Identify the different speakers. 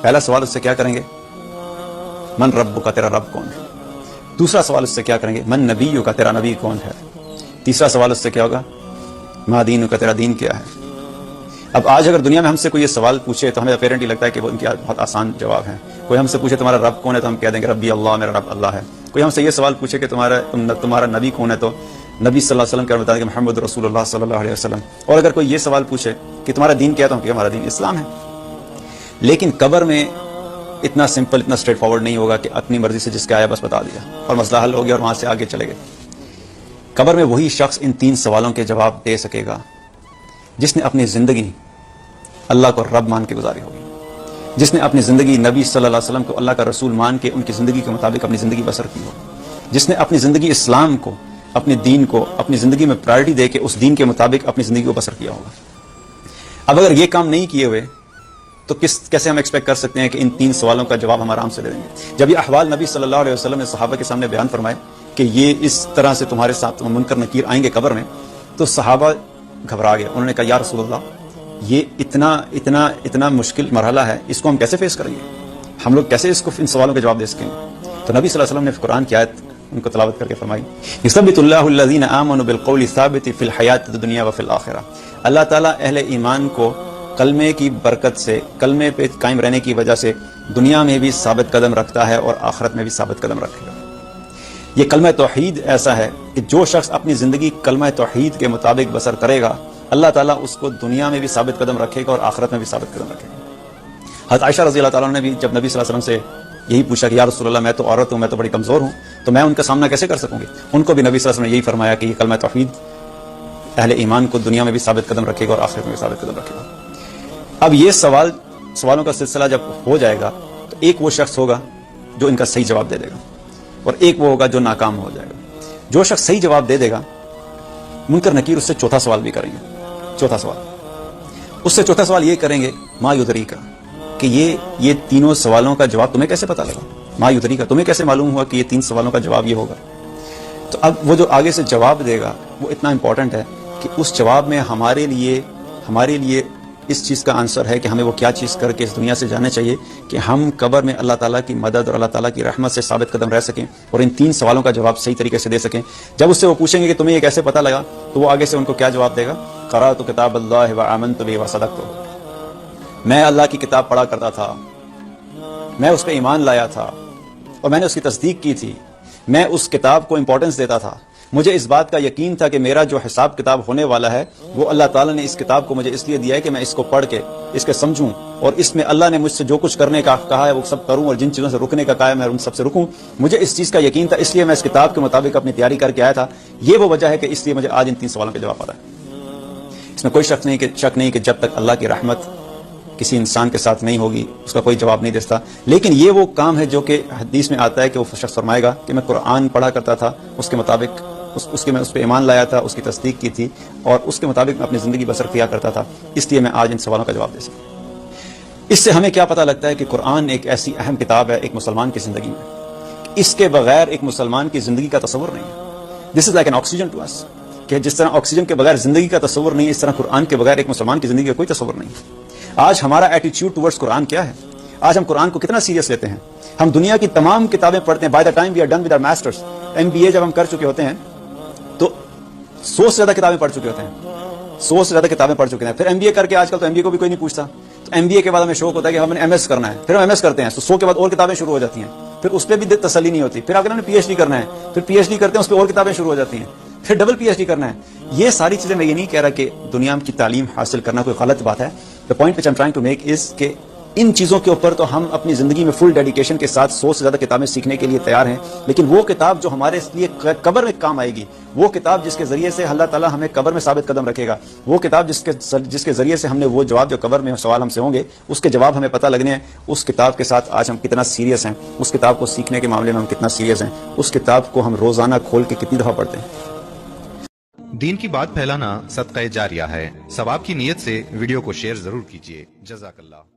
Speaker 1: پہلا سوال اس سے کیا کریں گے؟ من رب کا، تیرا رب کون ہے؟ دوسرا سوال اس سے کیا کریں گے؟ من نبی کا، تیرا نبی کون ہے؟ تیسرا سوال اس سے کیا ہوگا؟ ما دین کا، تیرا دین کیا ہے؟ اب آج اگر دنیا میں ہم سے کوئی یہ سوال پوچھے تو ہمیں اپیرنٹلی لگتا ہے کہ وہ ان کے بہت آسان جواب ہیں. کوئی ہم سے پوچھے تمہارا رب کون ہے تو ہم کہہ دیں گے ربی اللہ، میرا رب اللہ ہے. کوئی ہم سے یہ سوال پوچھے کہ تمہارا نبی کون ہے تو نبی صلی اللہ علیہ وسلم کیا بتا دیں کہ محمد رسول اللہ صلی اللہ علیہ وسلم. اور اگر کوئی یہ سوال پوچھے کہ تمہارا دین کیا ہے تو ہم کہیں ہمارا دین اسلام ہے. لیکن قبر میں اتنا سمپل، اتنا اسٹریٹ فارورڈ نہیں ہوگا کہ اپنی مرضی سے جس کے آیا بس بتا دیا اور مسئلہ حل ہو گیا اور وہاں سے آگے چلے گئے. قبر میں وہی شخص ان 3 سوالوں کے جواب دے سکے گا جس نے اپنی زندگی اللہ کو رب مان کے گزاری ہوگی، جس نے اپنی زندگی نبی صلی اللہ علیہ وسلم کو اللہ کا رسول مان کے ان کی زندگی کے مطابق اپنی زندگی بسر کی ہوگی، جس نے اپنی زندگی اسلام کو، اپنے دین کو اپنی زندگی میں پرائرٹی دے کے اس دین کے مطابق اپنی زندگی کو بسر کیا ہوگا. اب اگر یہ کام نہیں کیے ہوئے تو کیسے ہم ایکسپیکٹ کر سکتے ہیں کہ ان 3 سوالوں کا جواب ہم آرام سے دے دیں گے؟ جب یہ احوال نبی صلی اللہ علیہ وسلم نے صحابہ کے سامنے بیان فرمائے کہ یہ اس طرح سے تمہارے ساتھ منکر نکیر آئیں گے قبر میں، تو صحابہ گھبرا گئے. انہوں نے کہا یا رسول اللہ، یہ اتنا مشکل مرحلہ ہے، اس کو ہم کیسے فیس کریں گے؟ ہم لوگ کیسے اس کو ان سوالوں کے جواب دے سکیں گے؟ تو نبی صلی اللہ علیہ وسلم نے قرآن کی آیت ان کو تلاوت کر کے فرمائی، یثبت اللہ الذین آمنوا بالقول الثابت فی الحیات الدنیا وفی الآخرہ. اللہ تعالیٰ اہل ایمان کو کلمے کی برکت سے، کلمے پہ قائم رہنے کی وجہ سے دنیا میں بھی ثابت قدم رکھتا ہے اور آخرت میں بھی ثابت قدم رکھے گا. یہ کلمہ توحید ایسا ہے کہ جو شخص اپنی زندگی کلمہ توحید کے مطابق بسر کرے گا، اللہ تعالیٰ اس کو دنیا میں بھی ثابت قدم رکھے گا اور آخرت میں بھی ثابت قدم رکھے گا. حضرت عائشہ رضی اللہ تعالیٰ نے بھی جب نبی صلی اللہ علیہ وسلم سے یہی پوچھا کہ یا رسول اللہ، میں تو عورت ہوں، میں تو بڑی کمزور ہوں، تو میں ان کا سامنا کیسے کر سکوں گی؟ ان کو بھی نبی صلی اللہ علیہ وسلم نے یہی فرمایا کہ یہ کلمہ توحید اہل ایمان کو دنیا میں بھی ثابت قدم رکھے گا اور آخرت میں بھی ثابت قدم رکھے گا. اب یہ سوالوں کا سلسلہ جب ہو جائے گا تو ایک وہ شخص ہوگا جو ان کا صحیح جواب دے دے گا اور ایک وہ ہوگا جو ناکام ہو جائے گا. جو شخص صحیح جواب دے دے گا، منکر نکیر اس سے چوتھا سوال بھی کریں گے. چوتھا سوال یہ کریں گے، ما یدریکا، کہ یہ تینوں سوالوں کا جواب تمہیں کیسے پتا لگا؟ ما یدریکا، تمہیں کیسے معلوم ہوا کہ یہ 3 سوالوں کا جواب یہ ہوگا؟ تو اب وہ جو آگے سے جواب دے گا وہ اتنا امپورٹنٹ ہے کہ اس جواب میں ہمارے لیے اس چیز کا آنسر ہے کہ ہمیں وہ کیا چیز کر کے اس دنیا سے جانا چاہیے کہ ہم قبر میں اللہ تعالیٰ کی مدد اور اللہ تعالیٰ کی رحمت سے ثابت قدم رہ سکیں اور ان 3 سوالوں کا جواب صحیح طریقے سے دے سکیں. جب اس سے وہ پوچھیں گے کہ تمہیں یہ کیسے پتہ لگا، تو وہ آگے سے ان کو کیا جواب دے گا؟ قرأت کتاب اللہ وآمنت بہ وصدقت. میں اللہ کی کتاب پڑھا کرتا تھا، میں اس پہ ایمان لایا تھا اور میں نے اس کی تصدیق کی تھی. میں اس کتاب کو امپورٹنس دیتا تھا. مجھے اس بات کا یقین تھا کہ میرا جو حساب کتاب ہونے والا ہے وہ اللہ تعالیٰ نے اس کتاب کو مجھے اس لیے دیا ہے کہ میں اس کو پڑھ کے اس کے سمجھوں اور اس میں اللہ نے مجھ سے جو کچھ کرنے کا کہا ہے وہ سب کروں اور جن چیزوں سے رکنے کا کہا ہے میں ان سب سے رکوں. مجھے اس چیز کا یقین تھا، اس لیے میں اس کتاب کے مطابق اپنی تیاری کر کے آیا تھا. یہ وہ وجہ ہے کہ اس لیے مجھے آج ان 3 سوالوں کا جواب پتا ہے. اس میں کوئی شک نہیں کہ جب تک اللہ کی رحمت کسی انسان کے ساتھ نہیں ہوگی اس کا کوئی جواب نہیں دیتا. لیکن یہ وہ کام ہے جو کہ حدیث میں آتا ہے کہ وہ شخص فرمائے گا کہ میں قرآن پڑھا کرتا تھا، اس کے مطابق میں اس پہ ایمان لایا تھا، اس کی تصدیق کی تھی اور اس کے مطابق میں اپنی زندگی بسر کیا کرتا تھا، اس لیے میں آج ان سوالوں کا جواب دے سکتا. اس سے ہمیں کیا پتہ لگتا ہے کہ قرآن ایک ایسی اہم کتاب ہے ایک مسلمان کی زندگی میں، اس کے بغیر ایک مسلمان کی زندگی کا تصور نہیں ہے. This is like an oxygen to us, کہ جس طرح آکسیجن کے بغیر زندگی کا تصور نہیں ہے، اس طرح قرآن کے بغیر ایک مسلمان کی زندگی کا کوئی تصور نہیں ہے. آج ہمارا ایٹیٹیوڈ ٹورڈز قرآن کیا ہے؟ آج ہم قرآن کو کتنا سیریس لیتے ہیں؟ ہم دنیا کی تمام کتابیں پڑھتے ہیں. By the time we are done with our masters, MBA جب ہم کر چکے ہوتے ہیں تو 100 سے زیادہ کتابیں پڑھ چکے ہوتے ہیں. پھر MBA کر کے آج کل تو MBA کو بھی کوئی نہیں پوچھتا. تو MBA کے بعد ہمیں شوق ہوتا ہے کہ ہم نے MS کرنا ہے، پھر ہم MS کرتے ہیں تو 100 کے بعد اور کتابیں شروع ہو جاتی ہیں. پھر اس پہ بھی تسلی نہیں ہوتی. پھر اگر ہم نے PhD کرنا ہے، پھر PhD کرتے ہیں، اس پہ اور کتابیں شروع ہو جاتی ہیں. پھر ڈبل PhD کرنا ہے. یہ ساری چیزیں میں یہ نہیں کہہ رہا کہ دنیا کی تعلیم حاصل کرنا کوئی غلط بات ہے. The point which I'm trying to make is کہ ان چیزوں کے اوپر تو ہم اپنی زندگی میں فل ڈیڈیکیشن کے ساتھ 100 سے زیادہ کتابیں سیکھنے کے لیے تیار ہیں. لیکن وہ کتاب جو ہمارے لیے قبر میں کام آئے گی، وہ کتاب جس کے ذریعے سے اللہ تعالیٰ ہمیں قبر میں ثابت قدم رکھے گا، وہ کتاب جس کے ذریعے سے ہم نے وہ جواب جو قبر میں سوال ہم سے ہوں گے اس کے جواب ہمیں پتہ لگنے ہیں، اس کتاب کے ساتھ آج ہم کتنا سیریس ہیں، اس کتاب کو سیکھنے کے معاملے میں ہم کتنا سیریس ہیں، اس کتاب کو ہم روزانہ کھول کے کتنی دفعہ پڑھتے ہیں.
Speaker 2: دین کی بات پھیلانا صدقہ جاریہ ہے. ثواب کی نیت سے ویڈیو کو شیئر ضرور کیجیے. جزاک اللہ.